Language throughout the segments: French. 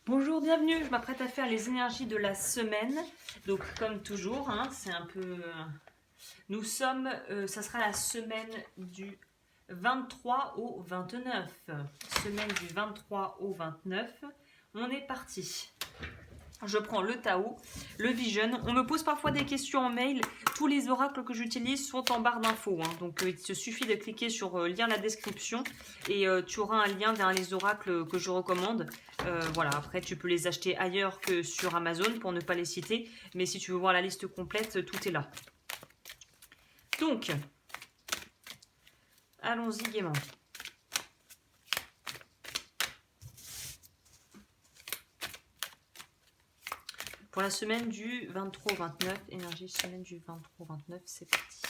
Bonjour, bienvenue, je m'apprête à faire les énergies de la semaine. Donc comme toujours, hein, c'est un peu... Nous sommes, ça sera la semaine du 23 au 29. Semaine du 23 au 29. On est parti. Je prends le Tao, le Vision. On me pose parfois des questions en mail. Tous les oracles que j'utilise sont en barre d'infos. Hein. Donc il te suffit de cliquer sur lire la description et tu auras un lien vers les oracles que je recommande. Voilà, après tu peux les acheter ailleurs que sur Amazon pour ne pas les citer. Mais si tu veux voir la liste complète, tout est là. Donc, allons-y gaiement. Pour la semaine du 23 au 29, énergie semaine du 23 au 29, c'est parti.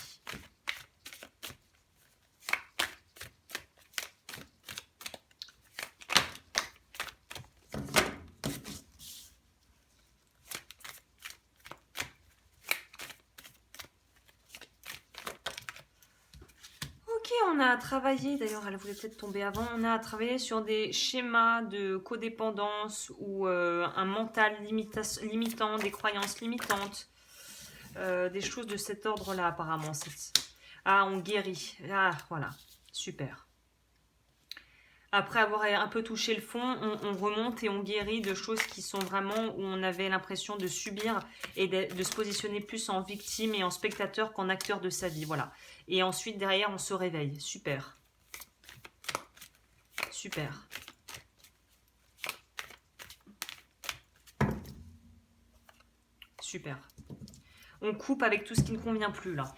Ok, on a travaillé, d'ailleurs elle voulait peut-être tomber avant, on a travaillé sur des schémas de codépendance ou un mental limitant, des croyances limitantes, des choses de cet ordre-là apparemment. Ah, on guérit. Ah, voilà, super. Après avoir un peu touché le fond, on remonte et on guérit de choses qui sont vraiment où on avait l'impression de subir et de se positionner plus en victime et en spectateur qu'en acteur de sa vie. Voilà. Et ensuite, derrière, on se réveille. Super. Super. Super. On coupe avec tout ce qui ne convient plus là.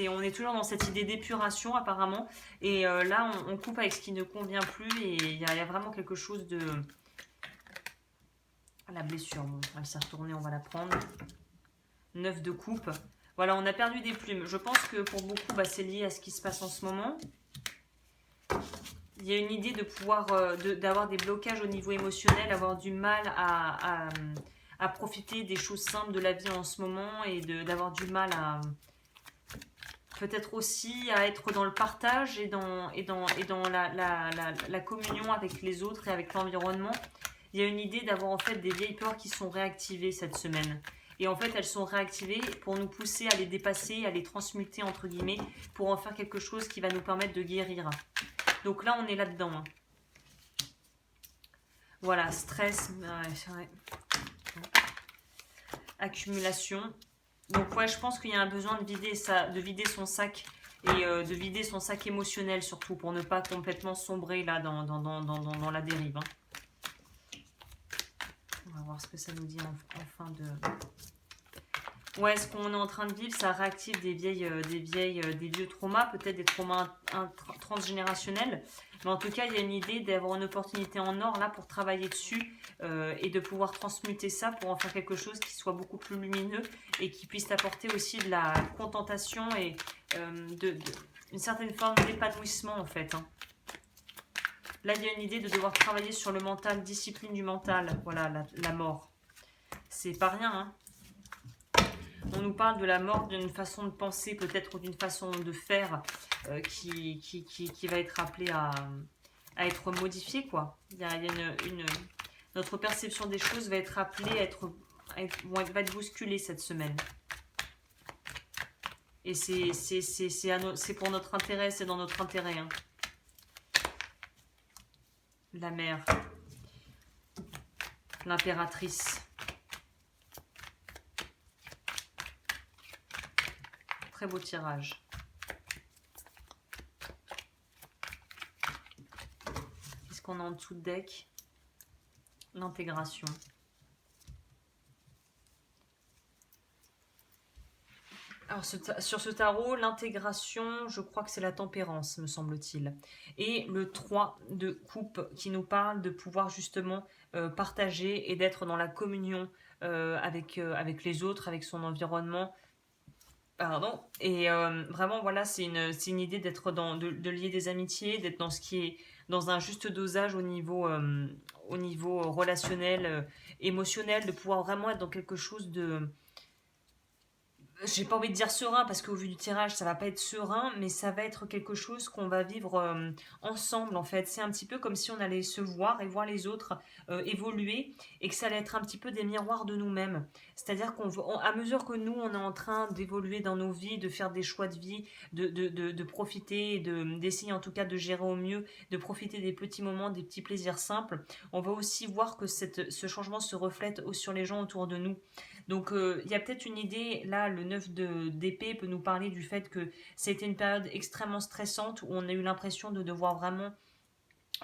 On est toujours dans cette idée d'épuration apparemment. Et là, on coupe avec ce qui ne convient plus et il y a vraiment quelque chose de... La blessure, bon, elle s'est retournée, on va la prendre. 9 de coupe. Voilà, on a perdu des plumes. Je pense que pour beaucoup, c'est lié à ce qui se passe en ce moment. Il y a une idée de pouvoir, d'avoir des blocages au niveau émotionnel, avoir du mal à profiter des choses simples de la vie en ce moment et d'avoir du mal à peut-être aussi à être dans le partage et dans la communion avec les autres et avec l'environnement. Il y a une idée d'avoir en fait des vieilles peurs qui sont réactivées cette semaine. Et en fait, elles sont réactivées pour nous pousser à les dépasser, à les transmuter entre guillemets, pour en faire quelque chose qui va nous permettre de guérir. Donc là, on est là-dedans. Hein. Voilà, stress, ouais. Accumulation. Donc ouais, je pense qu'il y a un besoin de vider son sac et de vider son sac émotionnel surtout pour ne pas complètement sombrer là dans la dérive. Hein. On va voir ce que ça nous dit en fin de... Ouais, ce qu'on est en train de vivre, ça réactive des vieux traumas, peut-être des traumas transgénérationnels. Mais en tout cas, il y a une idée d'avoir une opportunité en or là pour travailler dessus et de pouvoir transmuter ça pour en faire quelque chose qui soit beaucoup plus lumineux et qui puisse apporter aussi de la contentation et une certaine forme d'épanouissement en fait. Hein. Là, il y a une idée de devoir travailler sur le mental, discipline du mental. Voilà, la mort. C'est pas rien, hein. On nous parle de la mort d'une façon de penser, peut-être, ou d'une façon de faire qui va être appelée à être modifiée, quoi. Il y a notre perception des choses va être appelée va être bousculée cette semaine. Et c'est pour notre intérêt, c'est dans notre intérêt. Hein. La mère, l'impératrice. Très beau tirage. Qu'est-ce qu'on a en dessous de deck? L'intégration. Alors sur ce tarot, l'intégration, je crois que c'est la tempérance, me semble-t-il. Et le 3 de coupe qui nous parle de pouvoir justement partager et d'être dans la communion avec les autres, avec son environnement. Pardon. Et vraiment, voilà, c'est une idée d'être de lier des amitiés, d'être dans ce qui est dans un juste dosage au niveau relationnel, émotionnel, de pouvoir vraiment être dans quelque chose j'ai pas envie de dire serein parce qu'au vu du tirage ça va pas être serein, mais ça va être quelque chose qu'on va vivre ensemble en fait. C'est un petit peu comme si on allait se voir et voir les autres évoluer et que ça allait être un petit peu des miroirs de nous-mêmes. C'est-à-dire à mesure que nous on est en train d'évoluer dans nos vies, de faire des choix de vie, de profiter, d'essayer en tout cas de gérer au mieux, de profiter des petits moments, des petits plaisirs simples, on va aussi voir que ce changement se reflète sur les gens autour de nous. Donc il y a peut-être une idée, là le 9 d'épée peut nous parler du fait que c'était une période extrêmement stressante où on a eu l'impression de devoir vraiment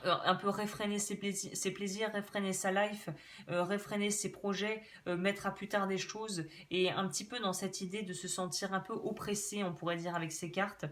un peu réfréner ses plaisirs, réfréner sa life, réfréner ses projets, mettre à plus tard des choses, et un petit peu dans cette idée de se sentir un peu oppressé, on pourrait dire, avec ses cartes.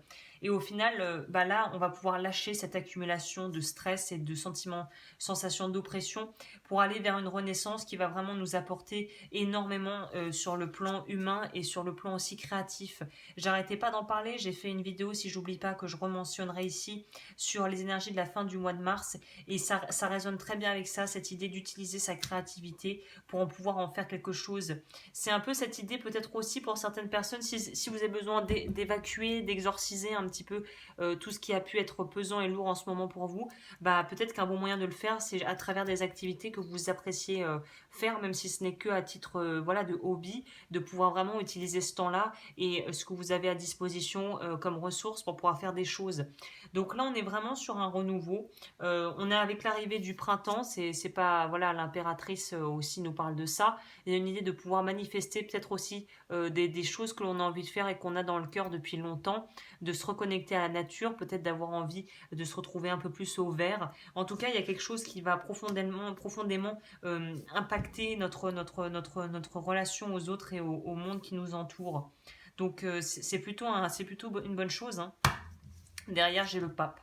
Et au final, bah là, on va pouvoir lâcher cette accumulation de stress et de sentiments, sensations d'oppression pour aller vers une renaissance qui va vraiment nous apporter énormément sur le plan humain et sur le plan aussi créatif. J'arrêtais pas d'en parler, j'ai fait une vidéo, si j'oublie pas, que je rementionnerai ici, sur les énergies de la fin du mois de mars, et ça résonne très bien avec ça, cette idée d'utiliser sa créativité pour en pouvoir en faire quelque chose. C'est un peu cette idée peut-être aussi pour certaines personnes, si vous avez besoin d'évacuer, d'exorciser un petit peu tout ce qui a pu être pesant et lourd en ce moment pour vous, bah peut-être qu'un bon moyen de le faire, c'est à travers des activités que vous appréciez faire, même si ce n'est que à titre voilà, de hobby, de pouvoir vraiment utiliser ce temps-là et ce que vous avez à disposition comme ressources pour pouvoir faire des choses. Donc là, on est vraiment sur un renouveau. On est avec l'arrivée du printemps. C'est pas voilà, l'impératrice aussi nous parle de ça. Il y a une idée de pouvoir manifester peut-être aussi des choses que l'on a envie de faire et qu'on a dans le cœur depuis longtemps, de se reconnecter à la nature, peut-être d'avoir envie de se retrouver un peu plus au vert. En tout cas, il y a quelque chose qui va profondément impacter notre relation aux autres et au monde qui nous entoure. Donc c'est plutôt une bonne chose, hein. Derrière, j'ai le pape.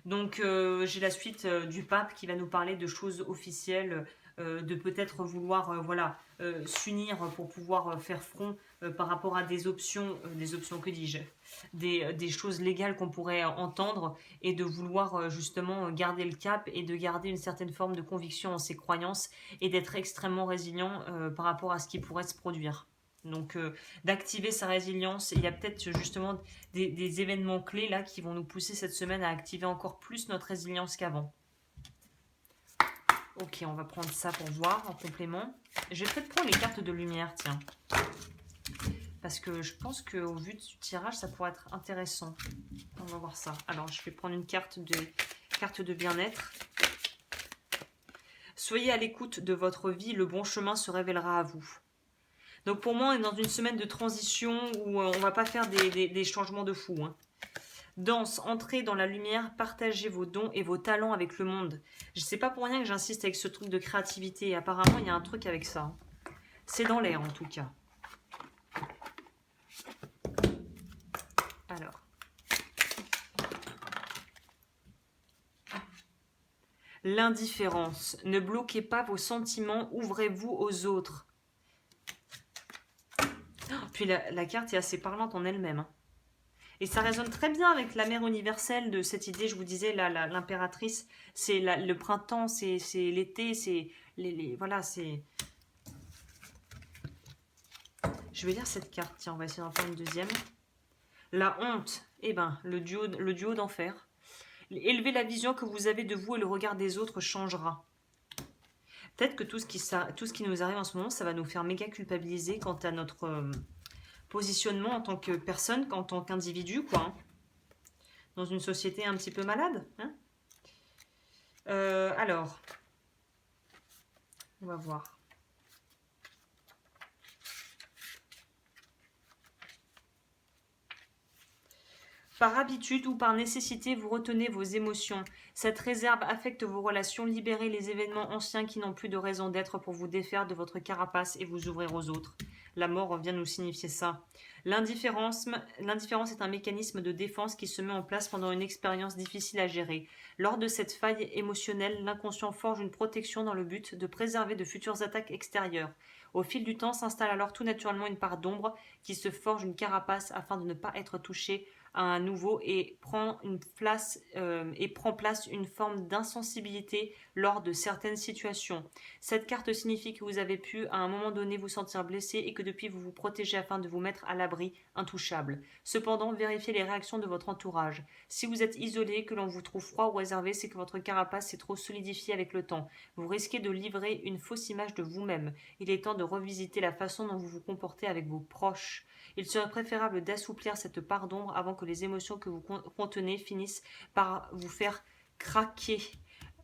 Donc j'ai la suite du pape qui va nous parler de choses officielles, de peut-être vouloir s'unir pour pouvoir faire front par rapport à des options que dis-je, des choses légales qu'on pourrait entendre, et de vouloir justement garder le cap et de garder une certaine forme de conviction en ses croyances et d'être extrêmement résilient par rapport à ce qui pourrait se produire. Donc d'activer sa résilience. Il y a peut-être justement des événements clés là qui vont nous pousser cette semaine à activer encore plus notre résilience qu'avant. Ok, on va prendre ça pour voir en complément. Je vais peut-être prendre les cartes de lumière, tiens. Parce que je pense qu'au vu du tirage, ça pourrait être intéressant. On va voir ça. Alors, je vais prendre une carte de bien-être. Soyez à l'écoute de votre vie, le bon chemin se révélera à vous. Donc pour moi, on est dans une semaine de transition où on va pas faire des changements de fou, hein. Danse, entrez dans la lumière, partagez vos dons et vos talents avec le monde. Je sais pas pour rien que j'insiste avec ce truc de créativité. Apparemment, il y a un truc avec ça. C'est dans l'air en tout cas. Alors. L'indifférence. Ne bloquez pas vos sentiments, ouvrez-vous aux autres. Puis la carte est assez parlante en elle-même, hein. Et ça résonne très bien avec la mère universelle de cette idée, je vous disais, l'impératrice, c'est le printemps, c'est l'été, c'est voilà, c'est... Je vais lire cette carte, tiens, on va essayer d'en faire une deuxième. La honte, eh ben, le duo d'enfer. Élevez la vision que vous avez de vous et le regard des autres changera. Peut-être que tout ce qui nous arrive en ce moment, ça va nous faire méga culpabiliser quant à notre... positionnement en tant que personne, en tant qu'individu, quoi, hein. Dans une société un petit peu malade, hein. Alors, on va voir. Par habitude ou par nécessité, vous retenez vos émotions. Cette réserve affecte vos relations. Libérez les événements anciens qui n'ont plus de raison d'être pour vous défaire de votre carapace et vous ouvrir aux autres. La mort vient nous signifier ça. L'indifférence est un mécanisme de défense qui se met en place pendant une expérience difficile à gérer. Lors de cette faille émotionnelle, l'inconscient forge une protection dans le but de préserver de futures attaques extérieures. Au fil du temps s'installe alors tout naturellement une part d'ombre qui se forge une carapace afin de ne pas être touchée un nouveau et prend place une forme d'insensibilité lors de certaines situations. Cette carte signifie que vous avez pu à un moment donné vous sentir blessé et que depuis vous vous protégez afin de vous mettre à l'abri, intouchable. Cependant, vérifiez les réactions de votre entourage. Si vous êtes isolé, que l'on vous trouve froid ou réservé, c'est que votre carapace s'est trop solidifiée avec le temps. Vous risquez de livrer une fausse image de vous-même. Il est temps de revisiter la façon dont vous vous comportez avec vos proches. Il serait préférable d'assouplir cette part d'ombre avant que les émotions que vous contenez finissent par vous faire craquer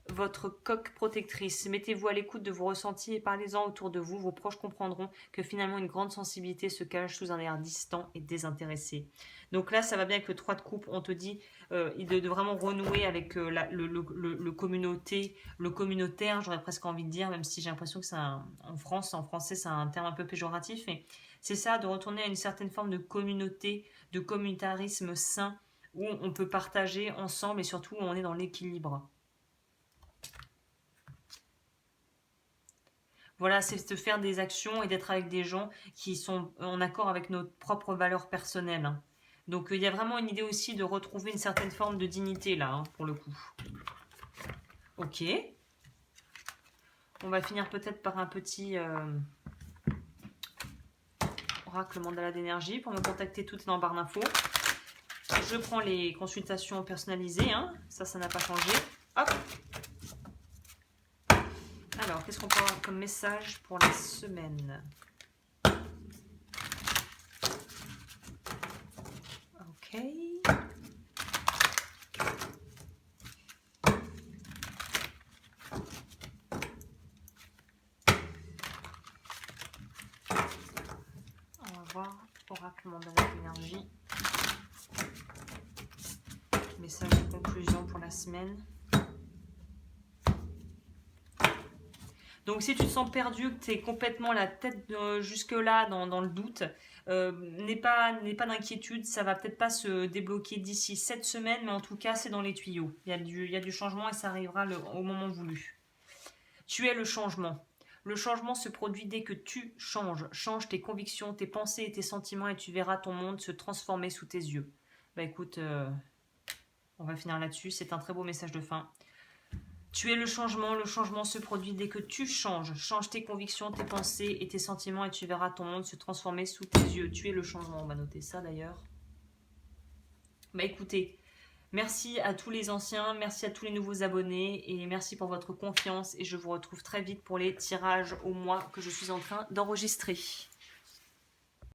votre coque protectrice. Mettez-vous à l'écoute de vos ressentis et parlez-en autour de vous. Vos proches comprendront que finalement une grande sensibilité se cache sous un air distant et désintéressé. Donc là, ça va bien avec le 3 de coupe. On te dit de vraiment renouer avec le communautaire, j'aurais presque envie de dire, même si j'ai l'impression que en français, c'est un terme un peu péjoratif, mais c'est ça, de retourner à une certaine forme de communauté, de communautarisme sain, où on peut partager ensemble et surtout où on est dans l'équilibre. Voilà, c'est de faire des actions et d'être avec des gens qui sont en accord avec nos propres valeurs personnelles. Donc il y a vraiment une idée aussi de retrouver une certaine forme de dignité là, pour le coup. Ok. On va finir peut-être par un petit oracle mandala d'énergie. Pour me contacter, tout est dans la barre d'infos. Je prends les consultations personnalisées. Hein. Ça n'a pas changé. Hop. Alors, qu'est-ce qu'on peut avoir comme message pour la semaine? Ok. On va voir. Oracle mandala d'énergie. Message de conclusion pour la semaine. Donc si tu te sens perdu, que tu es complètement la tête jusque-là dans le doute, n'aie pas d'inquiétude, ça va peut-être pas se débloquer d'ici 7 semaines, mais en tout cas c'est dans les tuyaux. Il y a du changement et ça arrivera au moment voulu. Tu es le changement. Le changement se produit dès que tu changes. Change tes convictions, tes pensées et tes sentiments et tu verras ton monde se transformer sous tes yeux. Bah écoute, on va finir là-dessus, c'est un très beau message de fin. Tu es le changement se produit dès que tu changes. Change tes convictions, tes pensées et tes sentiments et tu verras ton monde se transformer sous tes yeux. Tu es le changement, on va noter ça d'ailleurs. Bah écoutez, merci à tous les anciens, merci à tous les nouveaux abonnés et merci pour votre confiance et je vous retrouve très vite pour les tirages au mois que je suis en train d'enregistrer.